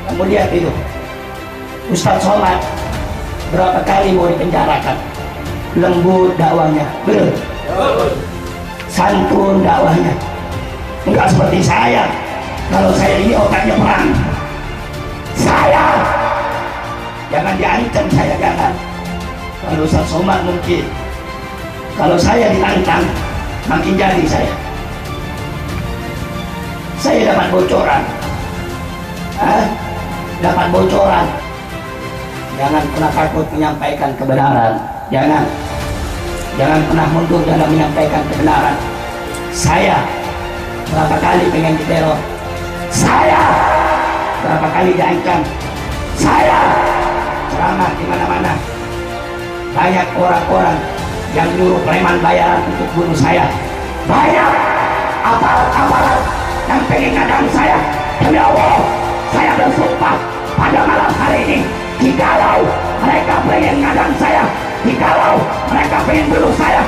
Kamu lihat itu, Ustadz Somad berapa kali mau dipenjarakan. Lembut dakwahnya, betul. Santun dakwahnya, enggak seperti saya. Kalau saya ini otaknya perang. Saya jangan diancam, saya jangan. Kalau Ustadz Somad mungkin, kalau saya ditantang makin jadi saya. Saya dapat bocoran, dapat bocoran. Jangan pernah takut menyampaikan kebenaran. Jangan pernah mundur dalam menyampaikan kebenaran. Saya berapa kali pengen diteror. Saya berapa kali diancam. Saya ceramah di mana-mana. Banyak orang-orang yang nyuruh preman bayaran untuk bunuh saya. Banyak aparat-aparat yang pengen ngadang saya. Demi Allah, saya bersumpah pada malam hari ini, jikalau mereka pengen ngadang saya, jikalau mereka pengen bunuh saya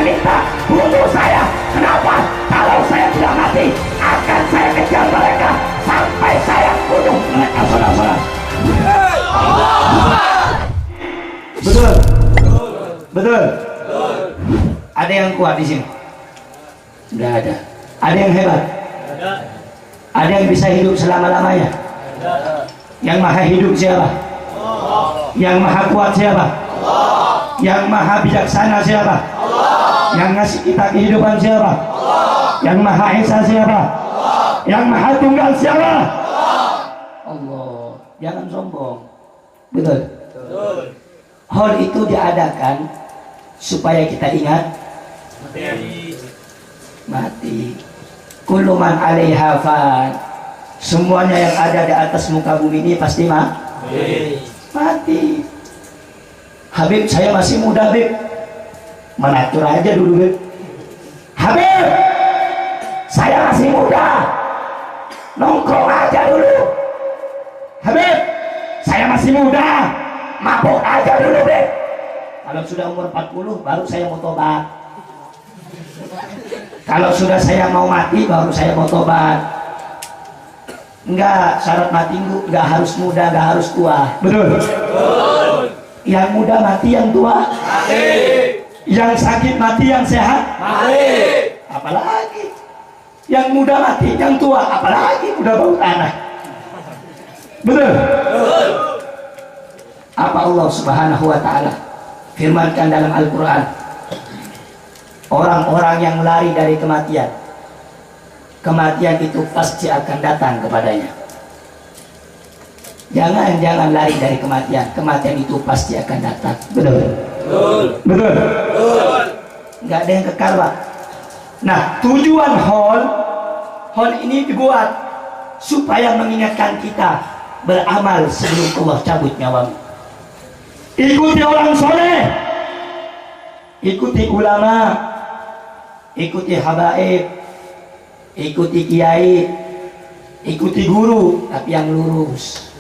minta bunuh saya. Kenapa? Kalau saya tidak mati, akan saya kejar mereka sampai saya bunuh mereka. Saudara-saudara, betul? Betul? Ada yang kuat di sini? Tidak ada. Ada yang hebat? Ada yang bisa hidup selama-lamanya? Yang maha hidup siapa? Yang maha kuat siapa? Yang maha bijaksana siapa? Yang ngasih kita kehidupan siapa? Yang maha esa siapa? Yang maha tunggal siapa? Allah. Jangan sombong. Betul? Hal itu diadakan supaya kita ingat mati. Kullu man 'alaiha fan. Semuanya yang ada di atas muka bumi ini pasti mati. Habib, saya masih muda, Habib. Menatur aja dulu, Habib. Habib, saya masih muda. Nongkrong aja dulu. Habib, saya masih muda. Mabuk aja dulu, Habib. Kalau sudah umur 40 baru saya mau tobat. Kalau sudah saya mau mati baru saya mau tobat. Enggak, syarat mati enggak harus muda, enggak harus tua. Betul? Yang muda mati, yang tua mati. Yang sakit mati, yang sehat mati. Apalagi yang muda mati, yang tua apalagi udah bau tanah. Betul? Apa Allah Subhanahu wa ta'ala firmankan dalam Al-Quran? Orang-orang yang lari dari kematian, kematian itu pasti akan datang kepadanya. Jangan lari dari kematian, kematian itu pasti akan datang. Betul? Betul? Nggak ada yang kekal, Pak. Nah, tujuan hall ini dibuat supaya mengingatkan kita beramal sebelum Allah cabut nyawamu. Ikuti orang soleh, ikuti ulama, ikuti habaib, ikuti kiai, ikuti guru, tapi yang lurus.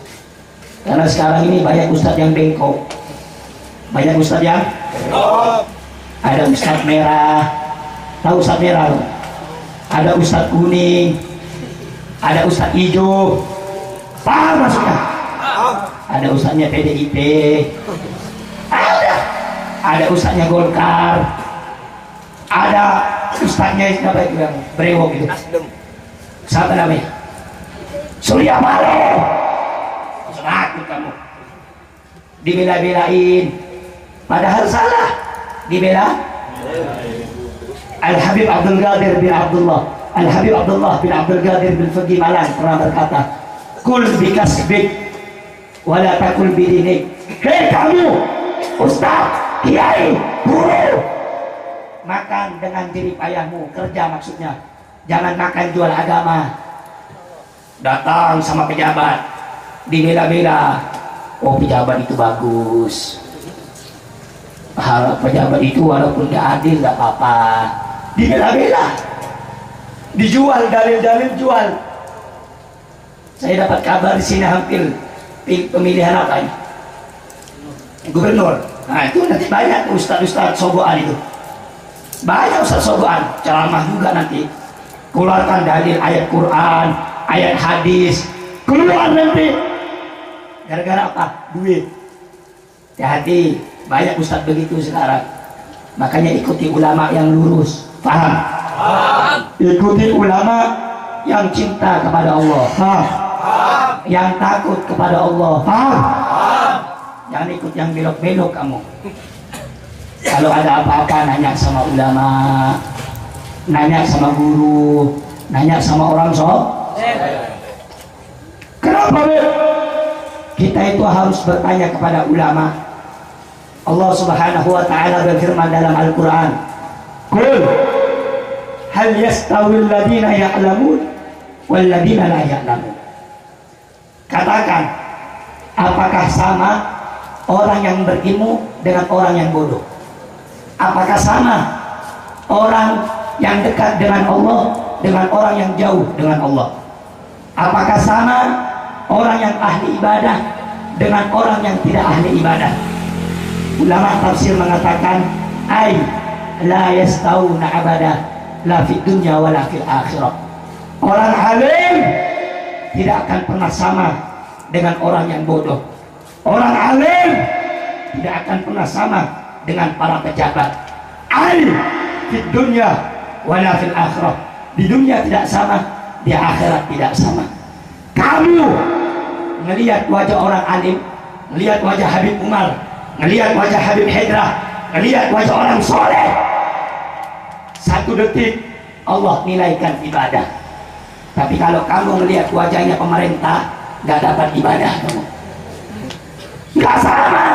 Karena sekarang ini banyak ustadz yang bengkok, banyak ustadz yang ada ustadz merah, tahu ustadz merah? Ada ustadz kuning, ada ustadz hijau, paham maksudnya? Ada ustadznya PDIP, ada ustadznya Golkar, ada ustadznya siapa itu yang brewok itu? Siapa namanya? Surya Paloh. Takut kamu dibela-belain, padahal salah dibela. Al-Habib Abdul Qadir bin Abdullah, Al-Habib Abdullah bin Abdul Qadir bin Faqih Malang pernah berkata, kul bikasbik wala takul bidinik. Hei kamu ustaz, kiai, guru, makan dengan jerih payahmu, kerja maksudnya. Jangan makan jual agama. Datang sama pejabat dibela-bela, oh pejabat itu bagus, harap pejabat itu walaupun gak adil gak apa-apa, dibela-bela, dijual, dalil-dalil jual. Saya dapat kabar di sini hampir pemilihan apa ini? Gubernur. Nah itu nanti banyak ustaz-ustaz sogoan itu, banyak ustaz sogoan, ceramah juga nanti, keluarkan dalil ayat Quran, ayat hadis, keluar nanti Gara-gara apa? Duit. Hati-hati, banyak ustadz begitu sekarang. Makanya ikuti ulama yang lurus. Paham? Ikuti ulama yang cinta kepada Allah. Paham? Yang takut kepada Allah. Paham? Jangan ikut yang belok-belok kamu. Kalau ada apa-apa nanya sama ulama, nanya sama guru, nanya sama orang Kenapa, Beb? Kita itu harus bertanya kepada ulama. Allah Subhanahu wa taala berfirman dalam Al-Qur'an, "Qul hal yastawil ladina ya'lamun wal ladina la ya'lamun." Katakan, apakah sama orang yang berilmu dengan orang yang bodoh? Apakah sama orang yang dekat dengan Allah dengan orang yang jauh dengan Allah? Apakah sama orang yang ahli ibadah dengan orang yang tidak ahli ibadah? Ulama tafsir mengatakan, ay la yastawuna abada la fid dunya wa la fil akhirah. Orang alim tidak akan pernah sama dengan orang yang bodoh. Orang alim tidak akan pernah sama dengan para pejabat. Ay fid dunya wa la fil akhirah. Di dunia tidak sama, di akhirat tidak sama. Kamu melihat wajah orang alim, melihat wajah Habib Umar, melihat wajah Habib Haidrah, melihat wajah orang soleh, 1 detik Allah nilaikan ibadah. Tapi kalau kamu melihat wajahnya pemerintah, gak dapat ibadah kamu. Gak sama.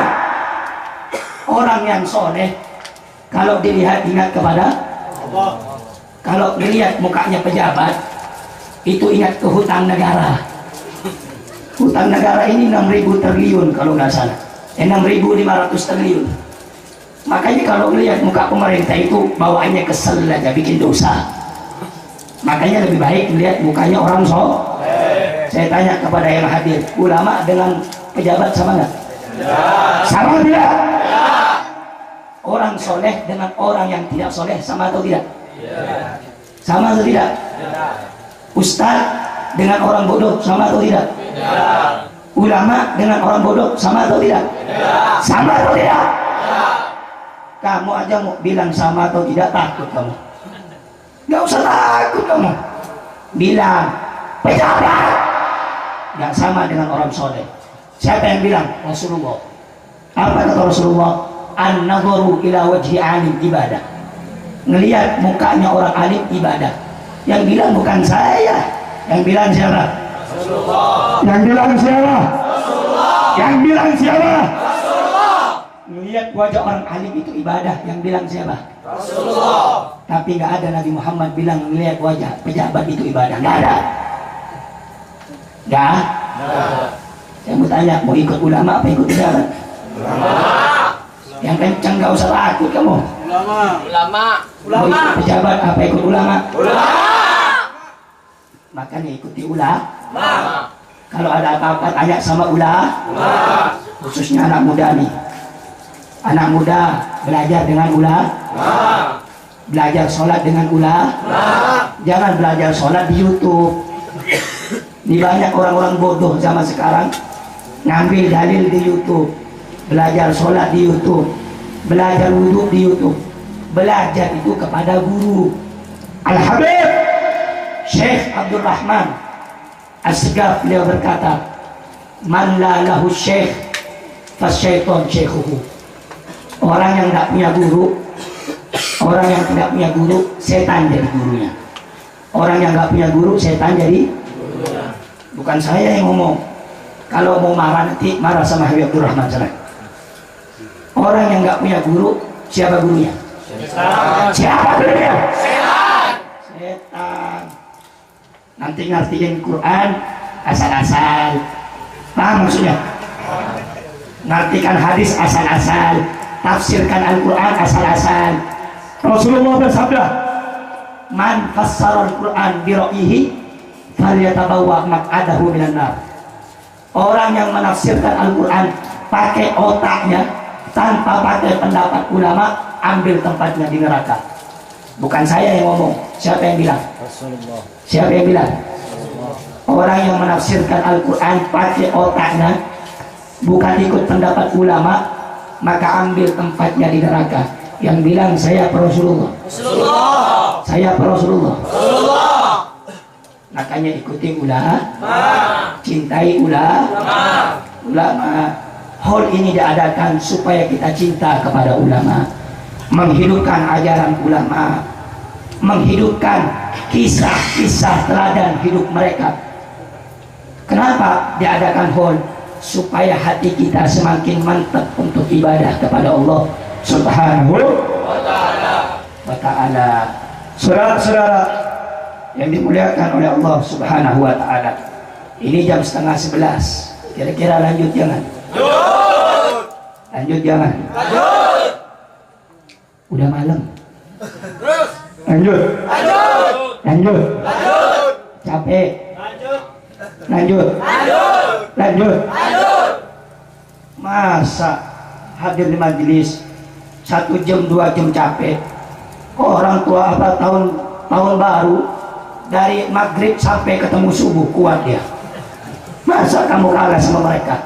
Orang yang soleh kalau dilihat ingat kepada Allah. Kalau melihat mukanya pejabat, itu ingat ke hutang negara. Hutang negara ini 6.000 triliun kalau nggak salah, 6.500 triliun. Makanya kalau melihat muka pemerintah itu bawaannya kesel aja, bikin dosa. Makanya lebih baik lihat mukanya orang Saya tanya kepada yang hadir, ulama dengan pejabat sama nggak? Sama tidak? Orang soleh dengan orang yang tidak soleh sama atau tidak? Sama atau tidak? Ustaz dengan orang bodoh sama atau tidak? Ulama dengan orang bodoh sama atau tidak? Sama atau tidak? Kamu aja mau bilang sama atau tidak, takut kamu. Gak usah takut kamu. Bilang pejabat gak sama dengan orang soleh. Siapa yang bilang? Rasulullah. Apa kata Rasulullah? An-nadharu ila wajhi alim ibadah. Ngelihat mukanya orang alim ibadah. Yang bilang bukan saya. Yang bilang siapa? Rasulullah. Yang bilang siapa? Rasulullah. Yang bilang siapa? Rasulullah. Ngelihat wajah orang alim itu ibadah. Yang bilang siapa? Rasulullah. Tapi nggak ada Nabi Muhammad bilang ngelihat wajah pejabat itu ibadah. Nggak ada. Nggak. Saya mau tanya, mau ikut ulama apa ikut pejabat? Ulama. Yang kencang nggak usah takut kamu. Ulama. Mau ikut pejabat apa ikut ulama? Ulama. Makanya ikuti ulama. Kalau ada apa-apa tanya sama ulama. Khususnya anak muda nih. Anak muda belajar dengan ulama. Belajar sholat dengan ulama. Jangan belajar sholat di YouTube. Ini banyak orang-orang bodoh zaman sekarang ngambil dalil di YouTube, belajar sholat di YouTube, belajar wudhu di YouTube. Belajar itu kepada guru. Al-Habib Syekh Abdul Rahman As-Segaf beliau berkata, man la lahu syekh fasyaiton syekhuhu. Orang yang tidak punya guru, orang yang tidak punya guru, setan jadi gurunya. Orang yang nggak punya guru, setan jadi gurunya. Bukan saya yang ngomong. Kalau mau marah nanti marah sama Habib Abdul Rahman sana. Orang yang nggak punya guru, siapa gurunya? Setan. Siapa gurunya? Setan. Setan. Nanti ngertiin Quran asal-asal. Paham maksudnya? Ngartikan hadis asal-asal, tafsirkan Al-Quran asal-asal. Rasulullah bersabda, man fassara Al-Quran bi ra'yihi falyatabawwa maq'adahu minan nar. Orang yang menafsirkan Al-Quran pakai otaknya tanpa pakai pendapat ulama, ambil tempatnya di neraka. Bukan saya yang ngomong. Siapa yang bilang? Rasulullah. Siapa yang bilang? Rasulullah. Orang yang menafsirkan Al-Quran pakai otaknya bukan ikut pendapat ulama, maka ambil tempatnya di neraka. Yang bilang saya Rasulullah, saya Rasulullah. Makanya ikuti ulama, cintai ulama. Hal ini diadakan supaya kita cinta kepada ulama, menghidupkan ajaran ulama, menghidupkan kisah-kisah teladan hidup mereka. Kenapa diadakan hal? Supaya hati kita semakin mantap untuk ibadah kepada Allah Subhanahu wa ta'ala. Saudara-saudara yang dimuliakan oleh Allah Subhanahu wa ta'ala, ini jam 10:30. Kira-kira lanjut jangan? Lanjut jangan? Udah malam. Lanjut. Capek. Lanjut. Masa hadir di majelis 1 jam 2 jam capek? Orang tua apa tahun baru dari maghrib sampai ketemu subuh kuat dia. Masa kamu kalah sama mereka?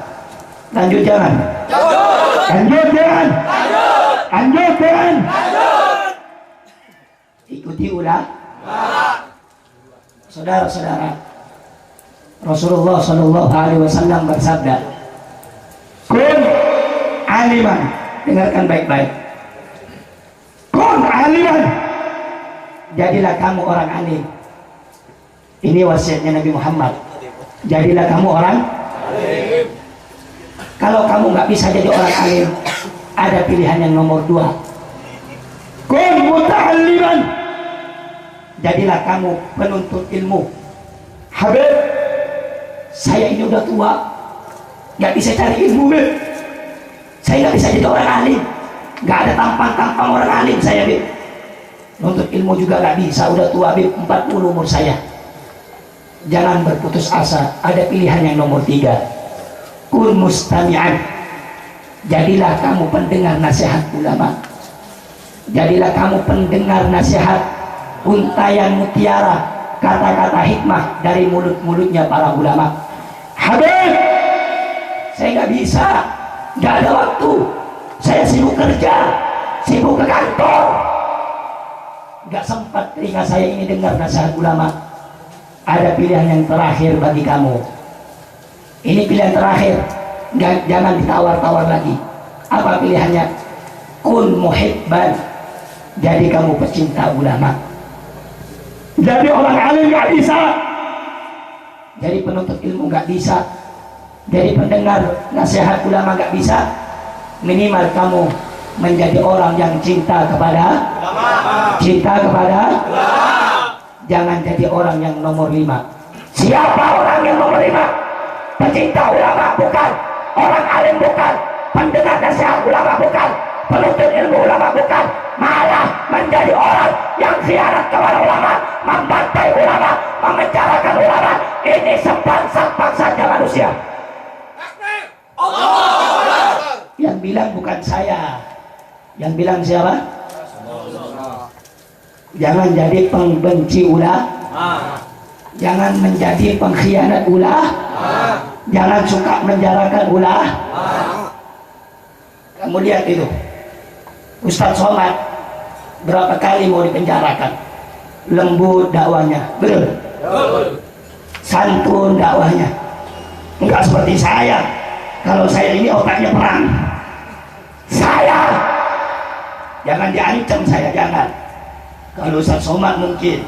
Lanjut jangan? Lanjut jangan? Ikuti saudara-saudara. Rasulullah Shallallahu Alaihi Wasallam bersabda, kun aliman, dengarkan baik-baik. Kun aliman, jadilah kamu orang alim. Ini wasiatnya Nabi Muhammad. Jadilah kamu orang alim. Kalau kamu nggak bisa jadi orang alim, ada pilihan yang nomor 2. Kun muta'alliman, jadilah kamu penuntut ilmu. Habib, saya ini udah tua, nggak bisa cari ilmu. Saya nggak bisa jadi orang alim, nggak ada tampang-tampang orang alim saya. Nuntut ilmu juga nggak bisa, udah tua, 40 umur saya. Jangan berputus asa, ada pilihan yang nomor 3. Kun mustami'an, jadilah kamu pendengar nasihat ulama. Jadilah kamu pendengar nasihat, untayan mutiara, kata-kata hikmah dari mulut-mulutnya para ulama. Habib, saya nggak bisa, nggak ada waktu, saya sibuk kerja, sibuk ke kantor, nggak sempat telinga saya ini dengar nasihat ulama. Ada pilihan yang terakhir bagi kamu. Ini pilihan terakhir, jangan ditawar-tawar lagi. Apa pilihannya? Kun muhibban, jadi kamu pecinta ulama. Jadi orang alim nggak bisa, jadi penuntut ilmu nggak bisa, jadi pendengar nasihat ulama nggak bisa. Minimal kamu menjadi orang yang cinta kepada ulama. Jangan jadi orang yang nomor 5. Siapa orang yang nomor 5? Pecinta ulama bukan, orang alim bukan, pendengar nasihat ulama bukan, penuntut ilmu ulama bukan, malah menjadi orang yang khianat kepada ulama, membantai ulama, memenjarakan ulama. Ini sebangsa-bangsanya manusia. Yang bilang bukan saya, yang bilang siapa? Jangan jadi pembenci ulama, jangan menjadi pengkhianat ulama, jangan suka menjarakan ulama. Kamu lihat itu, Ustadz Somad berapa kali mau dipenjarakan, lembut dakwanya, betul, santun dakwanya, enggak seperti saya. Kalau saya ini otaknya perang, saya jangan diancam, saya jangan. Kalau Ustadz Somad mungkin,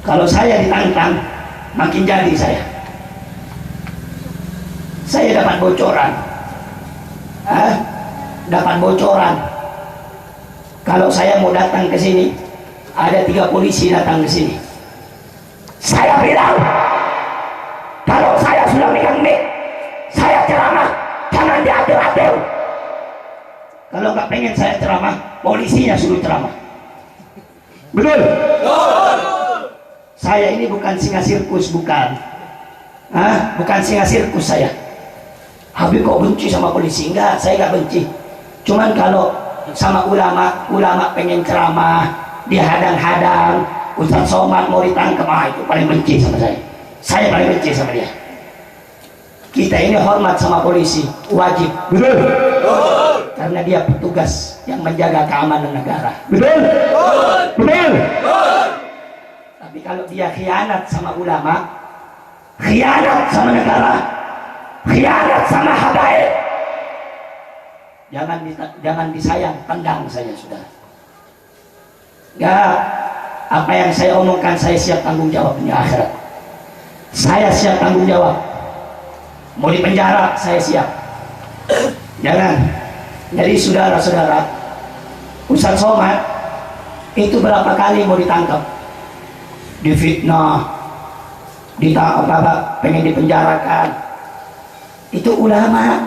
kalau saya ditantang makin jadi saya. Saya dapat bocoran, dapat bocoran. Kalau saya mau datang ke sini, ada 3 polisi datang ke sini. Saya bilang, kalau saya sudah megang mic, saya ceramah, jangan diatur-atur. Kalau nggak pengen saya ceramah, polisinya suruh ceramah. Betul? Saya ini bukan singa sirkus, bukan. Bukan singa sirkus saya. Habib kok benci sama polisi? Enggak, saya nggak benci. Cuman kalau sama ulama pengen ceramah, dihadang-hadang, Ustadz Somad mau ditangkap, itu paling benci sama saya. Saya paling benci sama dia. Kita ini hormat sama polisi, wajib. Betul. Karena dia petugas yang menjaga keamanan negara. Betul. Betul. Tapi kalau dia khianat sama ulama, khianat sama negara, khianat sama habaib, jangan disayang, tendang saja sudah. Enggak, apa yang saya omongkan saya siap tanggung jawab di akhirat. Saya siap tanggung jawab. Mau di penjara saya siap. Jangan. Jadi saudara-saudara, Ustaz Somad itu berapa kali mau ditangkap, difitnah, ditangkap, pengen dipenjarakan. Itu ulama.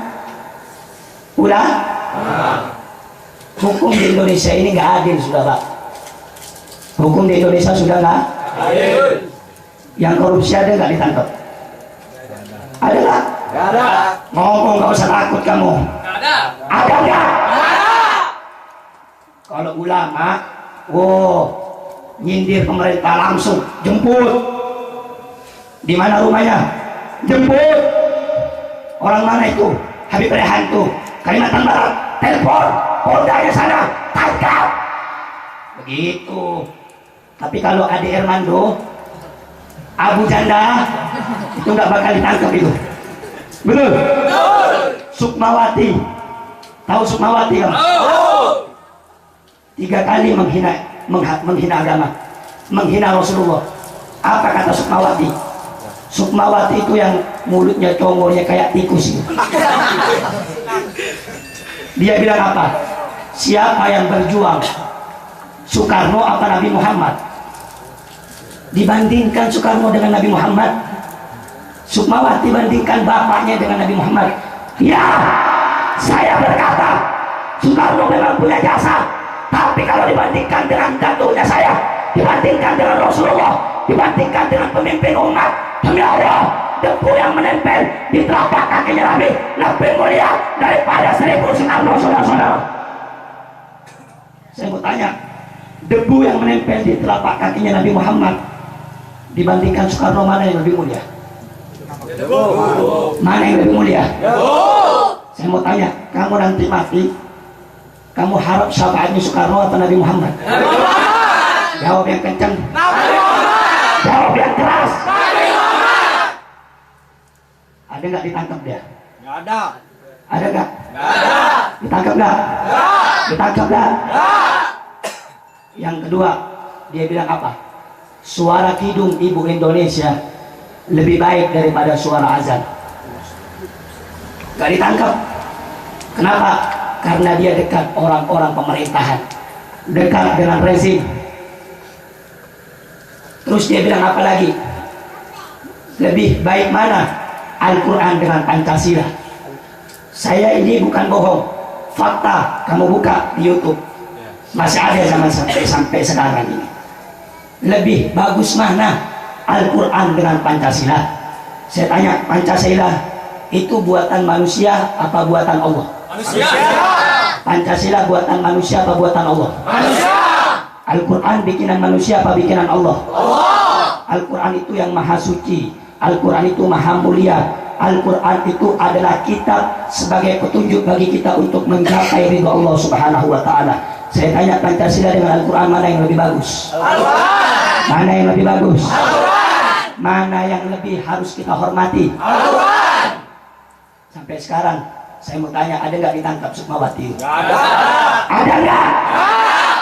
Hukum di Indonesia ini nggak adil, saudara. Hukum di Indonesia sudah nggak adil. Yang korupsi ada nggak ditangkap? Ada nggak? Nggak ada. Ngomong nggak usah takut kamu. Nggak ada. Ada nggak? Ada. Kalau ulama, nyindir pemerintah langsung jemput. Di mana rumahnya? Jemput. Orang mana itu? Habib Rehan tuh, Kalimantan Barat. Telepon, Poldanya sana, tangkap. Begitu. Tapi kalau Ade Ermando, Abu Janda, itu nggak bakal ditangkap itu. Betul. Sukmawati, tahu Sukmawati kan? 3 kali menghina agama, menghina Rasulullah. Apa kata Sukmawati? Sukmawati itu yang mulutnya congornya kayak tikus. Dia bilang apa? Siapa yang berjuang, Soekarno apa Nabi Muhammad? Dibandingkan Soekarno dengan Nabi Muhammad, Sukmawati bandingkan bapaknya dengan Nabi Muhammad. Ya, saya berkata Soekarno memang punya jasa, tapi kalau dibandingkan dengan datuknya saya, dibandingkan dengan Rasulullah, dibandingkan dengan pemimpin umat, demi Allah, debu yang menempel di telapak kakinya Nabi lebih mulia daripada 1000 Soekarno, saudara-saudara. Saya mau tanya, debu yang menempel di telapak kakinya Nabi Muhammad dibandingkan Soekarno, mana yang lebih mulia? Mana yang lebih mulia? Saya mau tanya, kamu nanti mati, kamu harap syafaatnya Soekarno atau Nabi Muhammad? Jawab yang kencang. Jawab yang keras. Ada nggak ditangkap dia? Nggak ada. Ada nggak? Nggak ada. Ditangkap nggak? Ditangkap nggak? Yang kedua, dia bilang apa? Suara kidung ibu Indonesia lebih baik daripada suara azan. Gak ditangkap. Kenapa? Karena dia dekat orang-orang pemerintahan, dekat dengan rezim. Terus dia bilang apa lagi? Lebih baik mana? Al-Quran dengan Pancasila. Saya ini bukan bohong, fakta. Kamu buka di YouTube, masih ada sampai sekarang ini. Lebih bagus mana Al-Quran dengan Pancasila? Saya tanya, Pancasila itu buatan manusia apa buatan Allah? Manusia. Pancasila buatan manusia apa buatan Allah? Manusia. Al-Quran bikinan manusia apa bikinan Allah? Allah. Al-Quran itu yang maha suci, Al-Quran itu maha mulia, Al-Quran itu adalah kitab sebagai petunjuk bagi kita untuk mencapai ridha Allah Subhanahu wa Ta'ala. Saya tanya, Pancasila dengan Al-Quran mana yang lebih bagus? Al-Quran. Mana yang lebih bagus? Al-Quran. Mana yang lebih harus kita hormati? Al-Quran. Sampai sekarang saya mau tanya, ada nggak ditangkap Sukmawati? Nggak ada. Ada nggak? Nggak.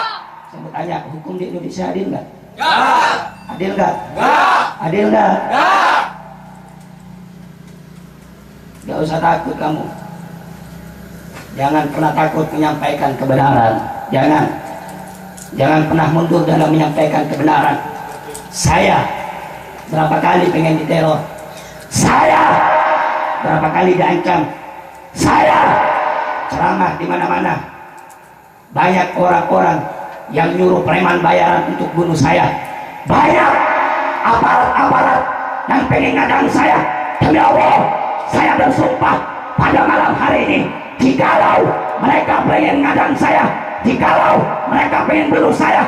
Saya mau tanya, hukum di Indonesia adil nggak? Nggak. Adil nggak? Nggak. Adil nggak? Nggak. Nggak usah takut kamu. Jangan pernah takut menyampaikan kebenaran. Jangan pernah mundur dalam menyampaikan kebenaran. Saya berapa kali pengen diteror. Saya berapa kali diancam. Saya ceramah di mana-mana. Banyak orang-orang yang nyuruh preman bayaran untuk bunuh saya. Banyak aparat-aparat yang pengen ngadang saya. Demi Allah, saya bersumpah pada malam hari ini, jikalau mereka pengen ngadang saya, jikalau mereka pengen bunuh saya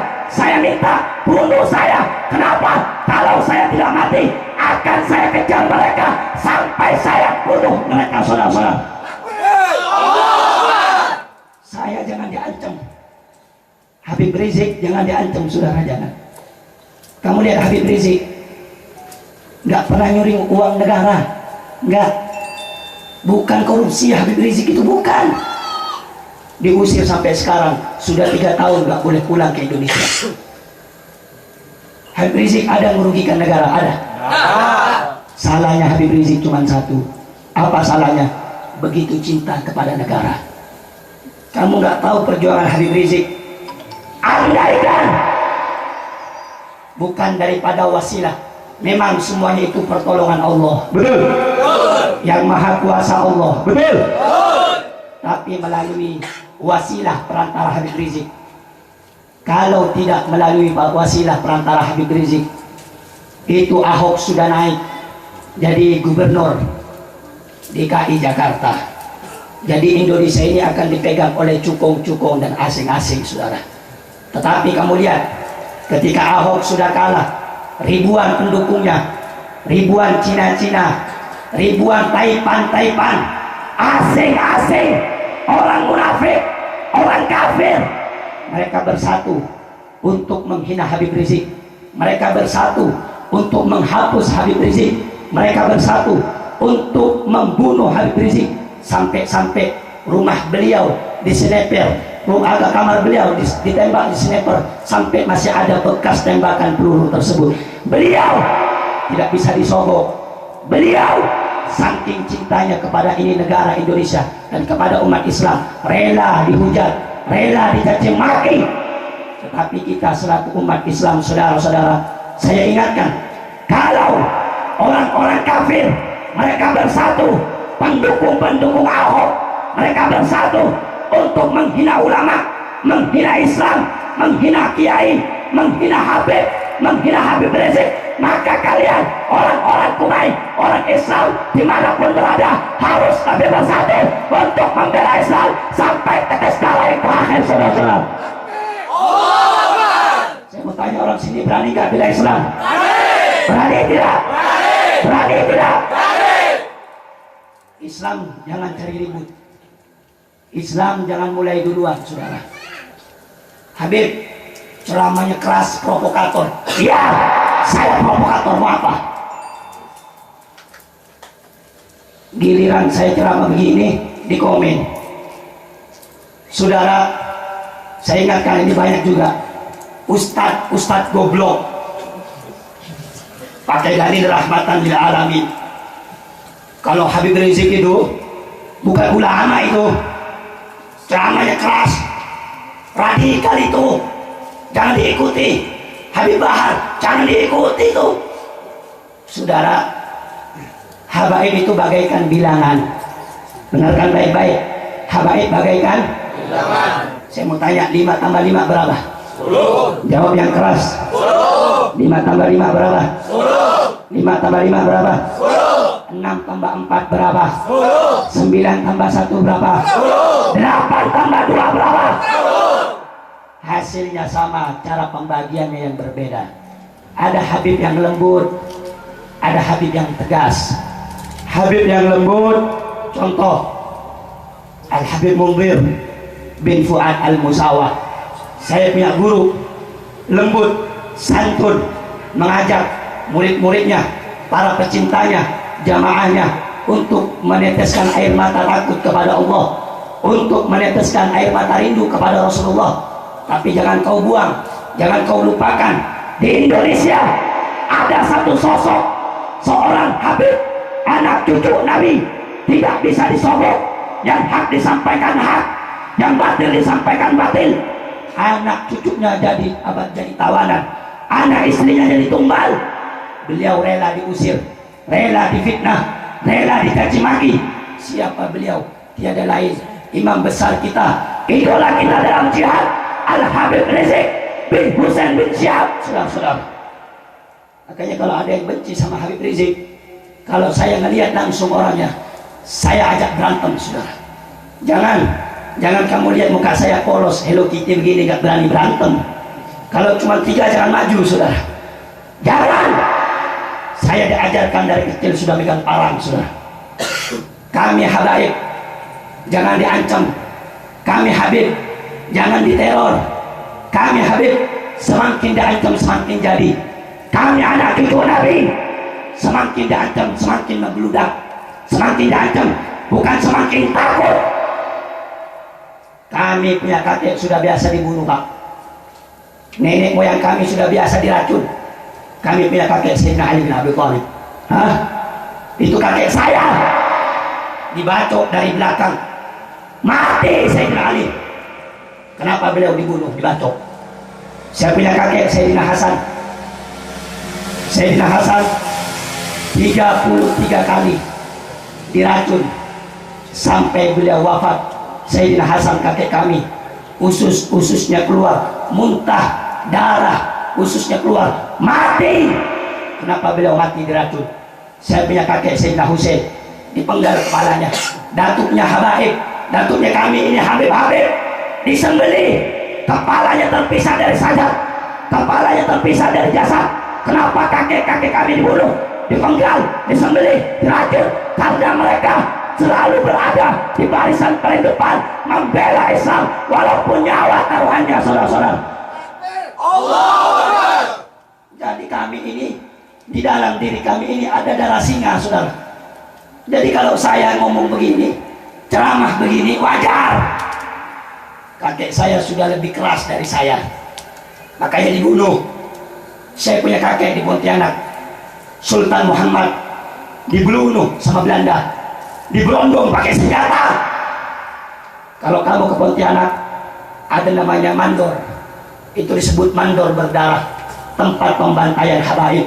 minta bunuh saya. Kenapa? Kalau saya tidak mati, akan saya kejar mereka sampai saya bunuh mereka saudara-saudara. Saya jangan diancam, Habib Rizik jangan diancam saudara, jangan. Kamu lihat Habib Rizik nggak pernah nyuri uang negara, nggak, bukan korupsi. Habib Rizik itu bukan, diusir sampai sekarang sudah 3 tahun nggak boleh pulang ke Indonesia. Habib Rizik ada merugikan negara? Ada. Salahnya Habib Rizik cuma satu. Apa salahnya? Begitu cinta kepada negara. Kamu nggak tahu perjuangan Habib Rizik. Andaikan bukan daripada wasilah, memang semuanya itu pertolongan Allah. Betul. Yang maha kuasa Allah. Betul. Tapi melalui wasilah perantara Habib Rizik. Kalau tidak melalui wasilah perantara Habib Rizik, itu Ahok sudah naik jadi gubernur DKI Jakarta. Jadi Indonesia ini akan dipegang oleh cukong-cukong dan asing-asing saudara. Tetapi kamu lihat, ketika Ahok sudah kalah, ribuan pendukungnya, ribuan Cina-Cina, ribuan Taipan, asing-asing, orang munafik, orang kafir, mereka bersatu untuk menghina Habib Rizik. Mereka bersatu untuk menghapus Habib Rizik. Mereka bersatu untuk membunuh Habib Rizik. Sampai-sampai rumah beliau diseneper, kamar beliau ditembak di sniper, sampai masih ada bekas tembakan peluru tersebut. Beliau tidak bisa disogok. Beliau saking cintanya kepada ini negara Indonesia dan kepada umat Islam, rela dihujat, rela dicaci maki. Tetapi kita selaku umat Islam, saudara-saudara, saya ingatkan, kalau orang-orang kafir mereka bersatu, pendukung-pendukung Ahok mereka bersatu untuk menghina ulama, menghina Islam, menghina kiai, menghina Habib, menghina Habib Rizik, maka kalian orang-orang tunai, orang Islam dimanapun berada harus lebih bersatu untuk membela Islam sampai tetes darah yang terakhir saudara-saudara. Saya mau tanya, orang sini berani gak bela Islam? Berani tidak? Berani tidak? Islam jangan cari ribut. Islam jangan mulai duluan saudara. Habib ceramahnya keras, provokator. Iya, saya provokator, mau apa? Giliran saya ceramah begini di komen. Saudara, saya ingatkan, ini banyak juga Ustadz goblok pakai dalil rahmatan lil alamin. Kalau Habib Rizik itu bukan ulama, itu ceramahnya keras, radikal, itu jangan diikuti. Habib Bahar jangan diikuti itu. Saudara, habaib itu bagaikan bilangan. Dengarkan baik-baik, habaib bagaikan bilangan. Saya mau tanya, 5 tambah 5 berapa? 10. Jawab yang keras. 10. 5 tambah 5 berapa? 10. 5 tambah 5 berapa? 10. 6 tambah 4 berapa? 10. 9 tambah 1 berapa? 10. 8 tambah 2 berapa? 10. Hasilnya sama, cara pembagiannya yang berbeda. Ada Habib yang lembut, ada Habib yang tegas. Habib yang lembut, contoh Al-Habib Munzir bin Fuad Al-Musawah. Saya punya guru, lembut, santun, mengajak murid-muridnya, para pecintanya, jamaahnya untuk meneteskan air mata takut kepada Allah, untuk meneteskan air mata rindu kepada Rasulullah. Tapi jangan kau buang, jangan kau lupakan, di Indonesia ada satu sosok, seorang Habib, anak cucu Nabi, tidak bisa disogok. Yang hak disampaikan hak, yang batil disampaikan batil. Anak cucunya jadi tawanan, anak istrinya jadi tumbal. Beliau rela diusir, rela difitnah, rela dicaci maki. Siapa beliau? Tiada lain, imam besar kita, idola kita dalam jihad, Al-Habib Rizik bin Husain bin Syihab. Saudara-saudara, makanya kalau ada yang benci sama Habib Rizik, kalau saya ngelihat langsung orangnya, saya ajak berantem saudara. Jangan kamu lihat muka saya polos, Hello Kitty begini, gak berani berantem. Kalau cuma 3 jangan maju saudara. Jangan. Saya diajarkan dari kecil sudah megang parang saudara. Kami habaib, jangan diancam. Kami Habib, jangan diteror. Kami Habib, semakin diancam semakin jadi. Kami anak cucu Nabi, semakin diancam semakin membludak. Semakin diancam, bukan semakin takut. Kami punya kakek sudah biasa dibunuh, Pak. Nenek moyang kami sudah biasa diracun. Kami punya kakek Sayyidina Ali bin Abi Thalib. Hah? Itu kakek saya dibacok dari belakang, mati Sayyidina Ali. Kenapa beliau dibunuh, dibacok? Saya punya kakek Sayyidina Hasan. Sayyidina Hasan 33 kali diracun sampai beliau wafat. Sayyidina Hasan kakek kami, ususnya keluar, muntah darah, ususnya keluar, mati. Kenapa beliau mati diracun? Saya punya kakek Sayyidina Husain, dipenggal kepalanya, datuknya habaib, datuknya kami ini Habib-Habib, disembelih, kepalanya terpisah dari sajak, kepalanya terpisah dari jasad. Kenapa kakek-kakek kami dibunuh, dipenggal, disembelih, diracun? Karena mereka selalu berada di barisan paling depan membela Islam walaupun nyawa taruhannya, saudara-saudara. Allah. Jadi kami ini, di dalam diri kami ini ada darah singa, saudara. Jadi kalau saya ngomong begini, ceramah begini, wajar. Kakek saya sudah lebih keras dari saya, makanya dibunuh. Saya punya kakek di Pontianak, Sultan Muhammad, dibunuh sama Belanda, diberondong pakai senjata. Kalau kamu ke Pontianak, ada namanya mandor, itu disebut mandor berdarah, tempat pembantaian habaib.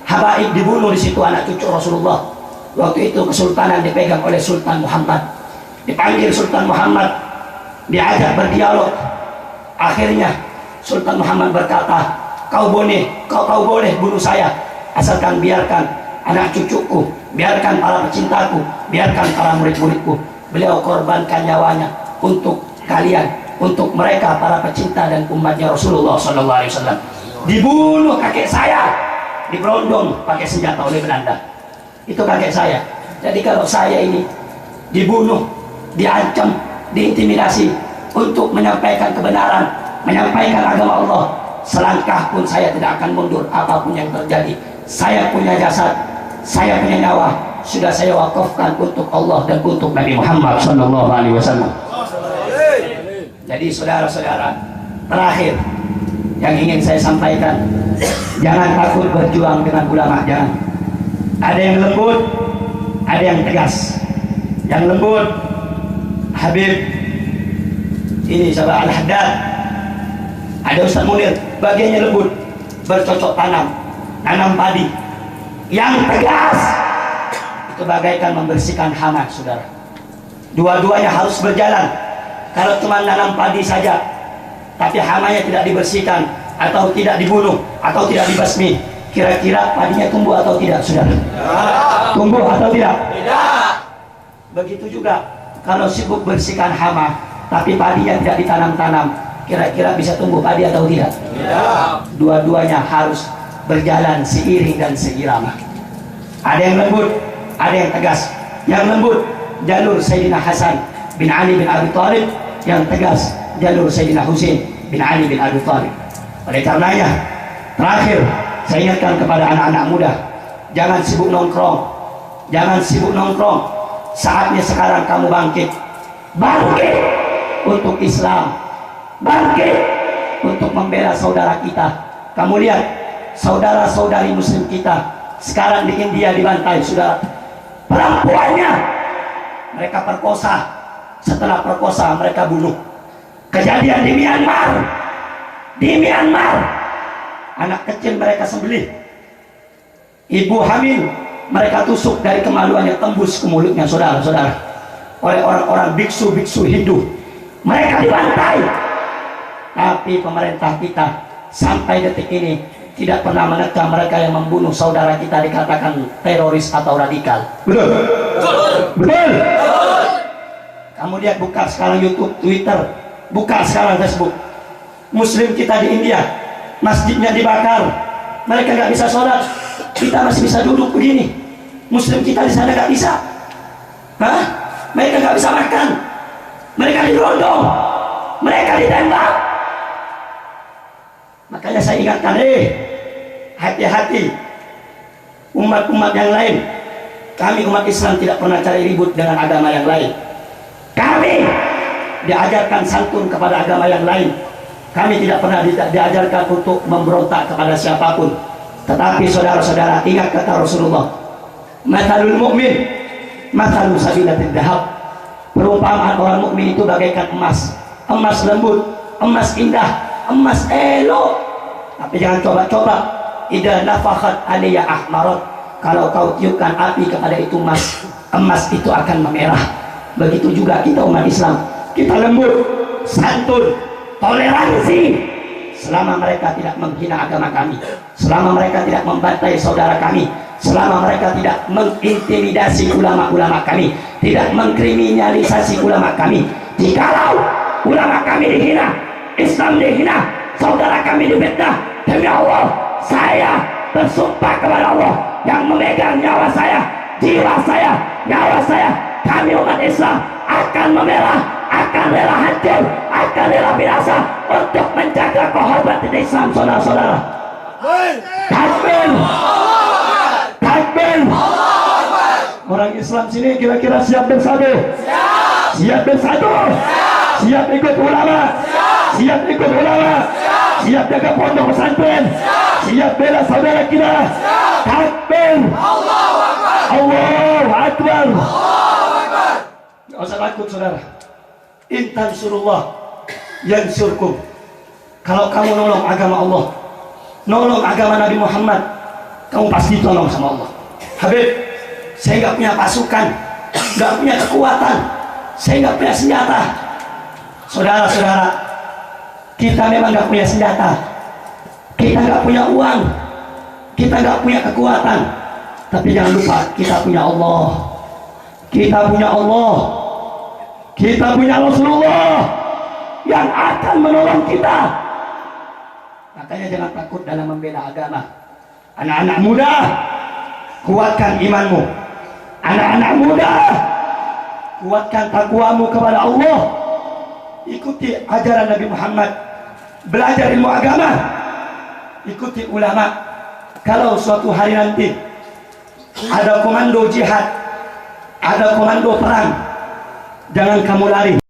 Habaib dibunuh di situ, anak cucu Rasulullah. Waktu itu kesultanan dipegang oleh Sultan Muhammad. Dipanggil Sultan Muhammad, diajak berdialog. Akhirnya Sultan Muhammad berkata, kau boleh bunuh saya, asalkan biarkan anak cucuku, biarkan para pecintaku, biarkan para murid-muridku. Beliau korbankan nyawanya untuk kalian, untuk mereka para pecinta dan umatnya Rasulullah SAW. Dibunuh kakek saya, diberondong pakai senjata oleh Belanda. Itu kakek saya. Jadi kalau saya ini dibunuh, diancam, diintimidasi untuk menyampaikan kebenaran, menyampaikan agama Allah, selangkah pun saya tidak akan mundur apapun yang terjadi. Saya punya jasad, saya punya nyawa, sudah saya wakafkan untuk Allah dan untuk Nabi Muhammad SAW. Jadi saudara-saudara, terakhir yang ingin saya sampaikan, jangan takut berjuang dengan ulama, jangan. Ada yang lembut, ada yang tegas. Yang lembut Habib ini sahabat Al-Haddad, ada Ustaz Munir, bagiannya lembut, bercocok tanam, nanam padi. Yang tegas itu bagaikan membersihkan hama, saudara. Dua-duanya harus berjalan. Kalau cuma nanam padi saja tapi hamanya tidak dibersihkan, atau tidak dibunuh, atau tidak dibasmi, kira-kira padinya tumbuh atau tidak, saudara? Tumbuh atau tidak? Tidak. Begitu juga kalau sibuk bersihkan hama tapi padinya tidak ditanam-tanam, kira-kira bisa tumbuh padi atau tidak? Tidak. Dua-duanya harus berjalan seiring dan seirama. Ada yang lembut, ada yang tegas. Yang lembut jalur Sayyidina Hasan bin Ali bin Abi Thalib, yang tegas jalur Sayyidina Husain bin Ali bin Abi Thalib. Oleh karenanya, terakhir saya ingatkan kepada anak-anak muda, jangan sibuk nongkrong, jangan sibuk nongkrong. Saatnya sekarang kamu bangkit, bangkit untuk Islam, bangkit untuk membela saudara kita. Kamu lihat saudara-saudari muslim kita sekarang di India dibantai, saudara. Perempuannya mereka perkosa, setelah perkosa mereka bunuh. Kejadian di Myanmar, anak kecil mereka sembelih, ibu hamil mereka tusuk dari kemaluannya tembus ke mulutnya, saudara-saudara, oleh orang-orang biksu-biksu Hindu. Mereka dibantai, tapi pemerintah kita sampai detik ini tidak pernah menekam mereka yang membunuh saudara kita, dikatakan teroris atau radikal. Betul. Betul. Kamu lihat, buka sekarang YouTube, Twitter, buka sekarang Facebook. Muslim kita di India, masjidnya dibakar, mereka nggak bisa sholat, kita masih bisa duduk begini. Muslim kita di sana nggak bisa. nggak bisa makan, mereka dirondong, mereka ditembak. Makanya saya ingatkan, hati-hati umat-umat yang lain. Kami umat Islam tidak pernah cari ribut dengan agama yang lain. Kami diajarkan santun kepada agama yang lain. Kami tidak pernah diajarkan untuk memberontak kepada siapapun. Tetapi saudara-saudara, ingat kata Rasulullah, matalul mu'min matalul sabilatil dahab. Perumpamaan orang mukmin itu bagaikan emas, emas lembut, emas indah, emas elok. Tapi jangan coba-coba. Idza nafakhat aliyya ahmarat. Kalau kau tiupkan api kepada itu emas, emas itu akan memerah. Begitu juga kita umat Islam, kita lembut, santun, toleransi. Selama mereka tidak menghina agama kami, selama mereka tidak membantai saudara kami, selama mereka tidak mengintimidasi ulama-ulama kami, tidak mengkriminalisasi ulama kami. Jikalau ulama kami dihina, Islam dihina, saudara kami difitnah, demi Allah, saya bersumpah kepada Allah yang memegang nyawa saya, jiwa saya, nyawa saya, kami umat Islam akan memerah, akan rela hancur, akan rela binasa untuk menjaga kehormatan Islam, saudara-saudara. Takbir, takbir. Orang Islam sini kira-kira siap bersatu? Siap bersatu? Siap ikut ulama? Siap ikut ulama? Siap jaga pondok pesantren? Siap bela saudara kita? Takbir. Allahu Akbar. Allahu Akbar. Gak usah takut saudara. Intan surullah yansurkum. Kalau kamu nolong agama Allah, nolong agama Nabi Muhammad, kamu pasti tolong sama Allah. Habib, saya nggak punya pasukan, nggak punya kekuatan, saya nggak punya senjata. Saudara-saudara, kita memang nggak punya senjata, kita nggak punya uang, kita nggak punya kekuatan, tapi jangan lupa kita punya Allah, kita punya Allah, kita punya Rasulullah yang akan menolong kita. Makanya jangan takut dalam membela agama. Anak-anak muda, kuatkan imanmu. Anak-anak muda, kuatkan takwamu kepada Allah. Ikuti ajaran Nabi Muhammad, belajar ilmu agama, ikuti ulama. Kalau suatu hari nanti ada komando jihad, ada komando perang, jangan kamu lari.